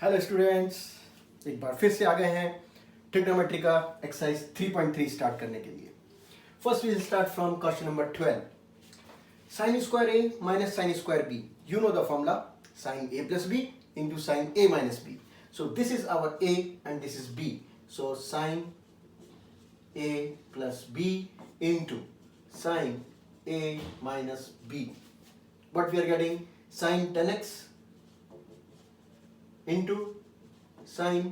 Hello students, एक बार फिर से आ गए हैं ट्रिग्नोमेट्री का एक्सरसाइज 3.3 स्टार्ट करने के लिए। First we will start from question number 12। sin square a minus sin square b, you know the formula, sin a plus b into sin a minus b. So this is our a and this is b, so sin a plus b into sin a minus b. What we are getting? Sin 10x into sin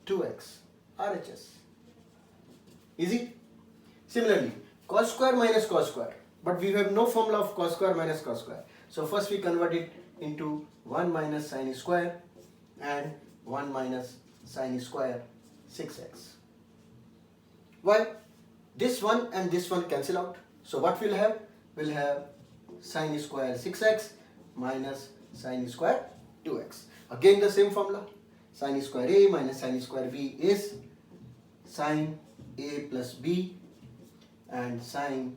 2x RHS. Easy. Similarly, cos square minus cos square, but we have no formula of cos square minus cos square. So first we convert it into 1 minus sin square and 1 minus sin square 6x. Why? This one and this one cancel out. So what we'll have? We'll have sin square 6x minus sin square 2x. Again the same formula. Sin square a minus sin square b is sin a plus b and sin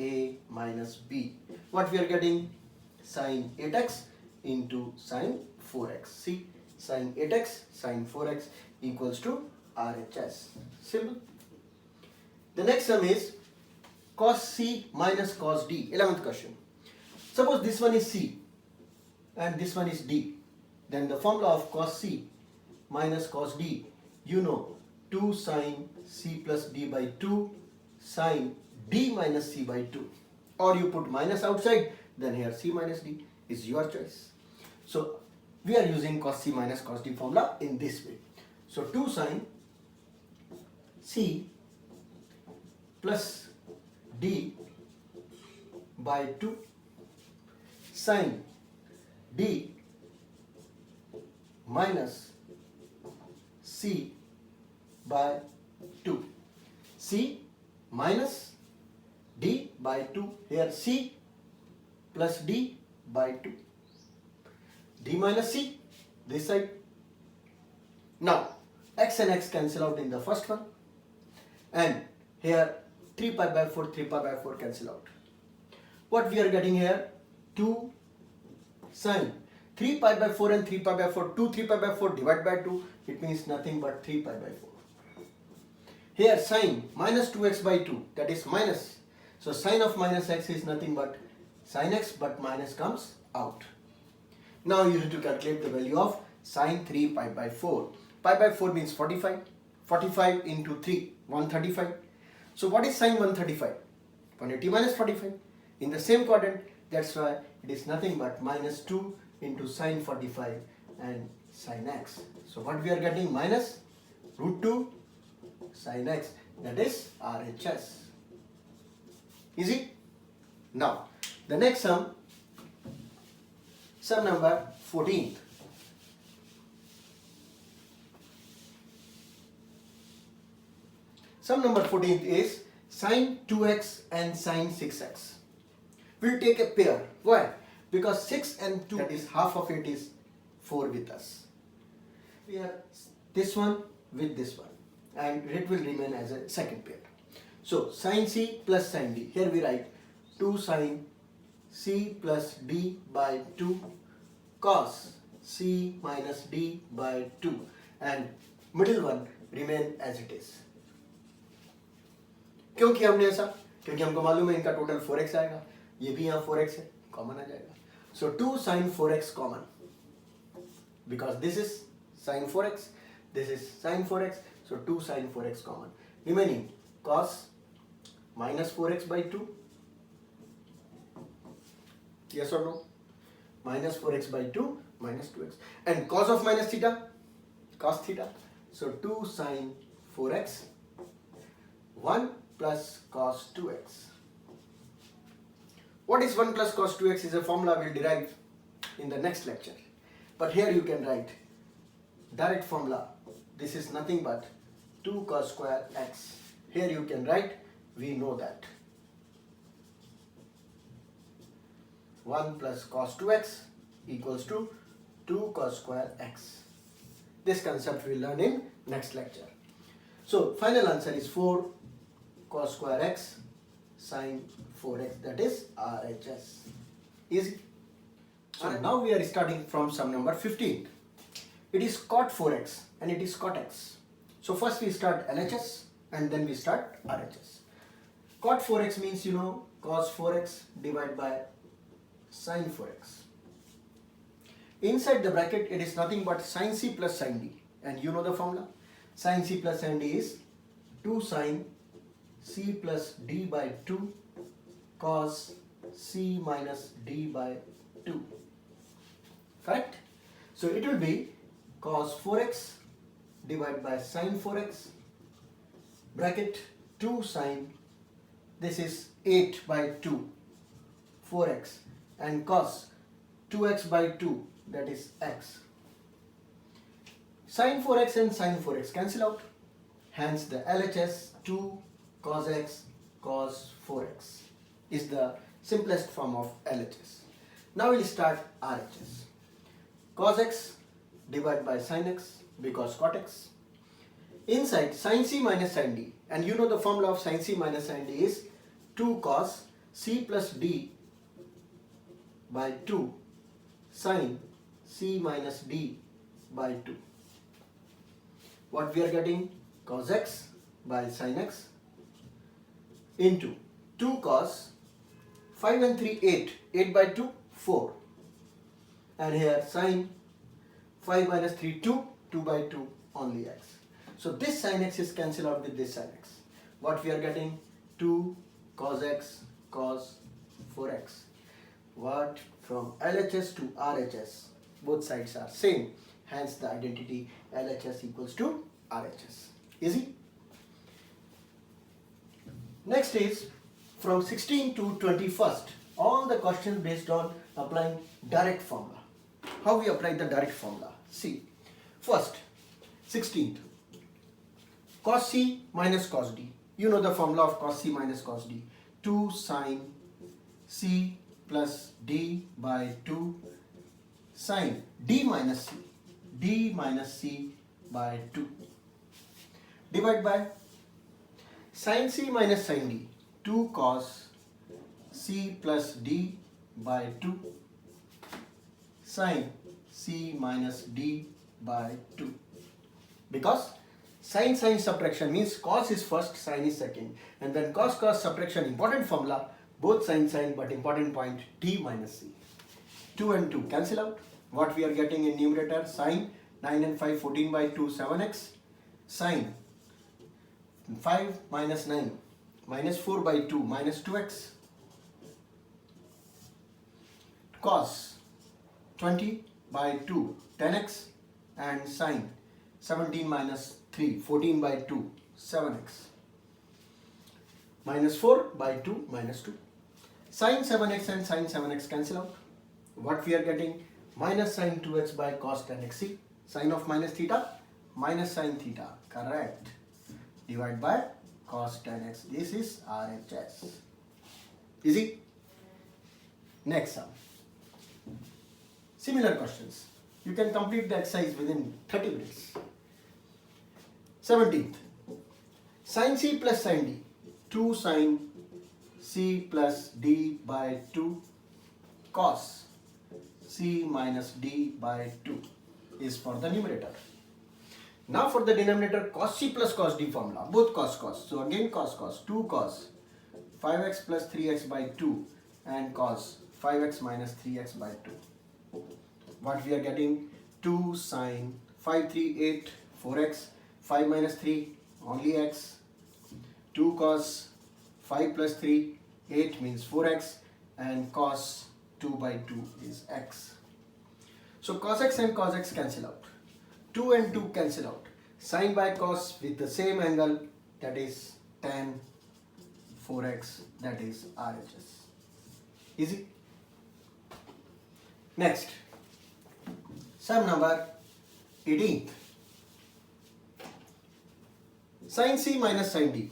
a minus b. What we are getting? Sin 8x into sin 4x. See, sin 8x sin 4x equals to RHS. Simple. The next sum is cos c minus cos d. 11th question. Suppose this one is c and this one is d. Then the formula of cos c minus cos d, you know, 2 sin c plus d by 2 sin d minus c by 2. Or you put minus outside, then here c minus d is your choice. So we are using cos c minus cos d formula in this way. So 2 sin c plus d by 2 sin d minus c by 2. C minus d by 2. Here c plus d by 2. D minus c this side. Now x and x cancel out in the first one, and here 3 pi by 4, 3 pi by 4 cancel out. What we are getting here? 2 sin 3 pi by 4 and 3 pi by 4, 2 3 pi by 4 divided by 2, it means nothing but 3 pi by 4. Here sin minus 2x by 2, that is minus. So sin of minus x is nothing but sin x, but minus comes out. Now you have to calculate the value of sin 3 pi by 4. Pi by 4 means 45. 45 into 3, 135. So what is sin 135? 180 minus 45. In the same quadrant, that's why it is nothing but minus 2 into sin 45 and sin x. So what we are getting? Minus root 2 sin x, that is RHS. Easy? Now the next sum number 14th. Sum number 14th is sin 2x and sin 6x. We'll take a pair. Why? Because 6 and 2, that is half of it, is 4 with us. We have this one with this one, and it will remain as a second pair. So sin c plus sin d. Here we write 2 sin c plus d by 2 cos c minus d by 2, and middle one remain as it is. क्यों किया हमने ऐसा? क्योंकि हमको मालूम है इनका total 4x आएगा, ये भी यहाँ 4x है, कॉमन आ जाएगा. So 2 sin 4x common, because this is sin 4x, this is sin 4x, so 2 sin 4x common. Remaining cos minus 4x by 2, yes or no? Minus 4x by 2 minus 2x, and cos of minus theta, cos theta, so 2 sin 4x, 1 plus cos 2x. What is 1 plus cos 2x is a formula we'll derive in the next lecture. But here you can write direct formula. This is nothing but 2 cos square x. Here you can write, we know that 1 plus cos 2x equals to 2 cos square x. This concept we'll learn in next lecture. So final answer is 4 cos square x sin 4x, that is RHS. Easy. So now we are starting from sum number 15. It is cot 4x and it is cot x. So first we start LHS and then we start RHS. Cot 4x means you know cos 4x divided by sin 4x. Inside the bracket it is nothing but sin C plus sin D, and you know the formula. Sin C plus sin D is 2 sin C plus D by 2 cos C minus D by 2. Correct? So it will be cos 4x divided by sin 4x bracket 2 sin, this is 8 by 2 4x, and cos 2x by 2, that is x. Sin 4x and sin 4x cancel out, hence the LHS 2 cos x cos 4x is the simplest form of LHS. Now we'll start RHS. Cos x divided by sin x because cot x. Inside sin C minus sin D, and you know the formula of sin C minus sin D is 2 cos C plus D by 2 sin C minus D by 2. What we are getting? Cos x by sin x into 2 cos 5 and 3 8, 8 by 2 4, and here sin 5 minus 3 2, 2 by 2 only x. So this sin x is cancelled out with this sin x. What we are getting? 2 cos x cos 4x. What from LHS to RHS, both sides are same, hence the identity LHS equals to RHS. Easy? Next is from 16 to 21st, all the questions based on applying direct formula. How we apply the direct formula? See, first 16th, cos C minus cos D. You know the formula of cos C minus cos D. 2 sin C plus D by 2 sin D minus C by 2 divided by sin C minus sin D, 2 cos C plus D by 2 sin C minus D by 2. Because sin subtraction means cos is first, sin is second, and then cos subtraction, important formula, both sin but important point D minus C. 2 and 2 cancel out. What we are getting in numerator? Sin 9 and 5 14 by 2 7x, sin 5 minus 9 minus 4 by 2 minus 2x, cos 20 by 2 10x, and sin 17 minus 3 14 by 2 7x, minus 4 by 2 minus 2. Sin 7x and sin 7x cancel out. What we are getting? Minus sin 2x by cos 10x. See, sin of minus theta minus sin theta, correct, divided by cos 10x. This is RHS. Easy? Next sum. Similar questions. You can complete the exercise within 30 minutes. 17th. Sin C plus sin D. 2 sin C plus D by 2 cos C minus D by 2 is for the numerator. Now for the denominator, cos C plus cos D formula, both cos. So again cos, 2 cos 5x plus 3x by 2 and cos 5x minus 3x by 2. What we are getting? 2 sin 5 3 8 4x, 5 minus 3 only x, 2 cos 5 plus 3 8 means 4x, and cos 2 by 2 is x. So cos x and cos x cancel out. 2 and 2 cancel out. Sin by cos with the same angle, that is tan 4x, that is RHS. Easy? Next, sum number 18th. Sin C minus sin D.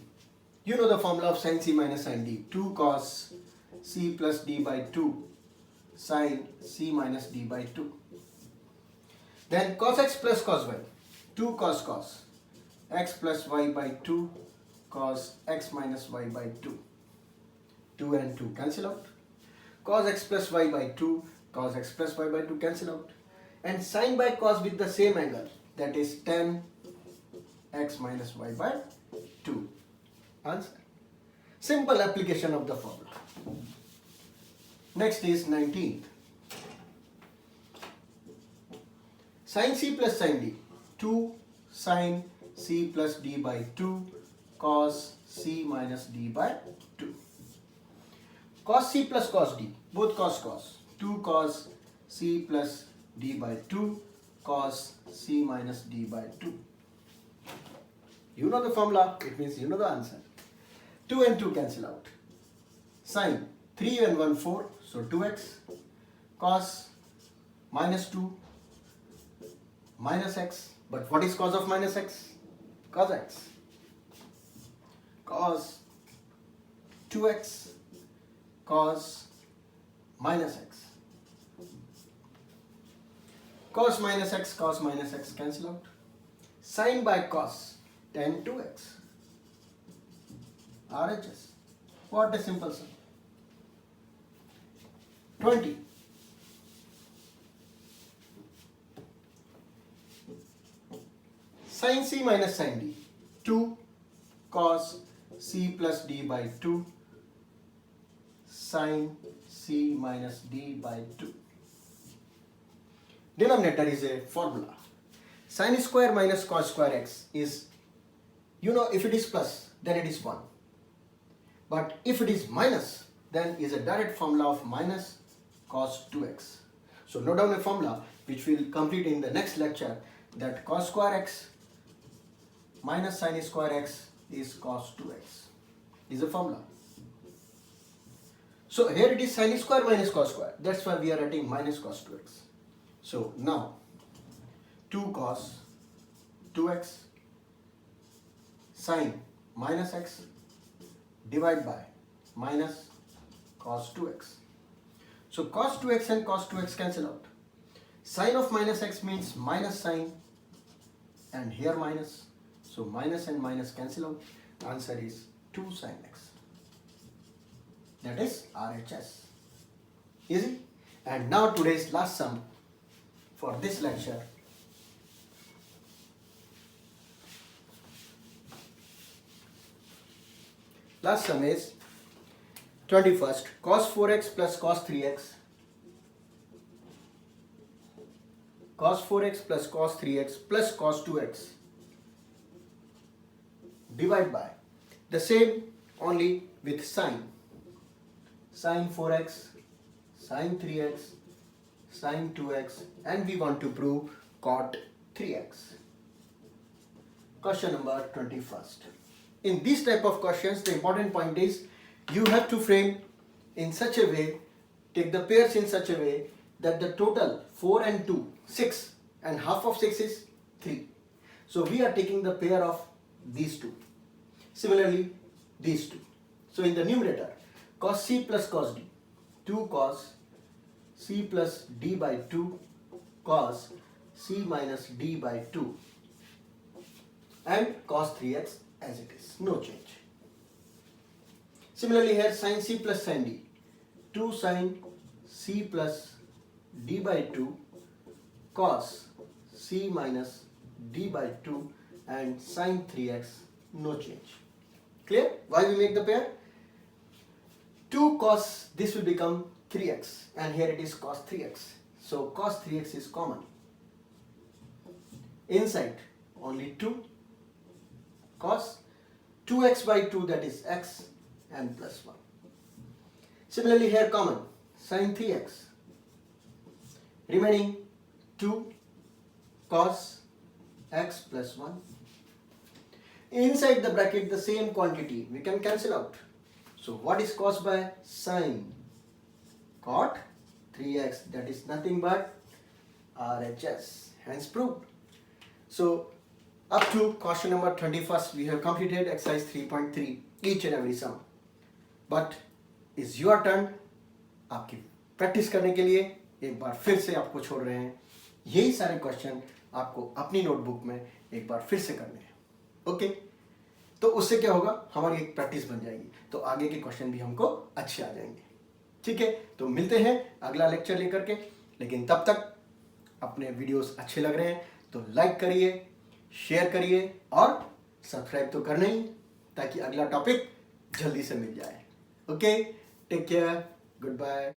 You know the formula of sin C minus sin D. 2 cos C plus D by 2 sin C minus D by 2. Then cos x plus cos y. 2 cos x plus y by 2 cos x minus y by 2. 2 and 2 cancel out. Cos x plus y by 2 cos x plus y by 2 cancel out. and sin by cos with the same angle, that is tan x minus y by 2. Answer. Simple application of the formula. Next is 19th. Sin c plus sin d, 2 sin c plus d by 2 cos c minus d by 2. Cos c plus cos d, both cos cos, 2 cos c plus d by 2 cos c minus d by 2. You know the formula, it means you know the answer. 2 and 2 cancel out. Sin 3 and 1 4, so 2x. Cos minus 2 minus x. But what is cos of minus x? Cos x. Cos 2x cos minus x. Cos minus x cancel out. Sin by cos tan 2x. RHS. What a simple sum. 20. Sin c minus sin d, 2 cos c plus d by 2 sin c minus d by 2. Denominator is a formula. Sin square minus cos square x is, you know, if it is plus then it is 1, but if it is minus then is a direct formula of minus cos 2x. So note down a formula which we will complete in the next lecture, that cos square x minus sin square x is cos 2x is a formula. So here it is sin square minus cos square, that's why we are writing minus cos 2x. So now 2 cos 2x sin minus x divided by minus cos 2x. So cos 2x and cos 2x cancel out. Sin of minus x means minus sin, and here minus. So minus and minus cancel out. Answer is 2 sin x. That is RHS. Easy? And now today's last sum for this lecture. Last sum is 21st, cos 4x plus cos 3x, cos 4x plus cos 3x plus cos 2x divided by the same only with sin 4x, sin 3x, sin 2x, and we want to prove cot 3x. Question number 21st. In these type of questions, the important point is you have to frame in such a way, take the pairs in such a way that the total 4 and 2, 6, and half of 6 is 3. So we are taking the pair of these two. Similarly, these two. So in the numerator, cos c plus cos d, 2 cos c plus d by 2 cos c minus d by 2, and cos 3x as it is, no change. Similarly here, sin c plus sin d, 2 sin c plus d by 2 cos c minus d by 2 and sin 3x, no change. Clear? Why we make the pair? 2 cos, this will become 3x, and here it is cos 3x. So cos 3x is common. Inside only 2 cos 2x by 2, that is x, and plus 1. Similarly here common, sin 3x, remaining 2 cos x plus 1. Inside the bracket the same quantity we can cancel out. So what is cos by sin? Cot 3x, that is nothing but RHS, hence proved. So up to question number 21st we have completed exercise 3.3 each and every sum. But is your turn. आपकी practice करने के लिए एक बार फिर से आपको छोड़ रहे हैं. यही सारे क्वेश्चन आपको अपनी नोटबुक में एक बार फिर से करने हैं. ओके, तो उससे क्या होगा, हमारी एक प्रैक्टिस बन जाएगी, तो आगे के क्वेश्चन भी हमको अच्छे आ जाएंगे. ठीक है, तो मिलते हैं अगला लेक्चर लेकर के. लेकिन तब तक अपने वीडियोस अच्छे लग रहे हैं तो लाइक करिए, शेयर करिए और सब्सक्राइब तो करना ही, ताकि अगला टॉपिक जल्दी से मिल जाए। Okay, take care, good bye.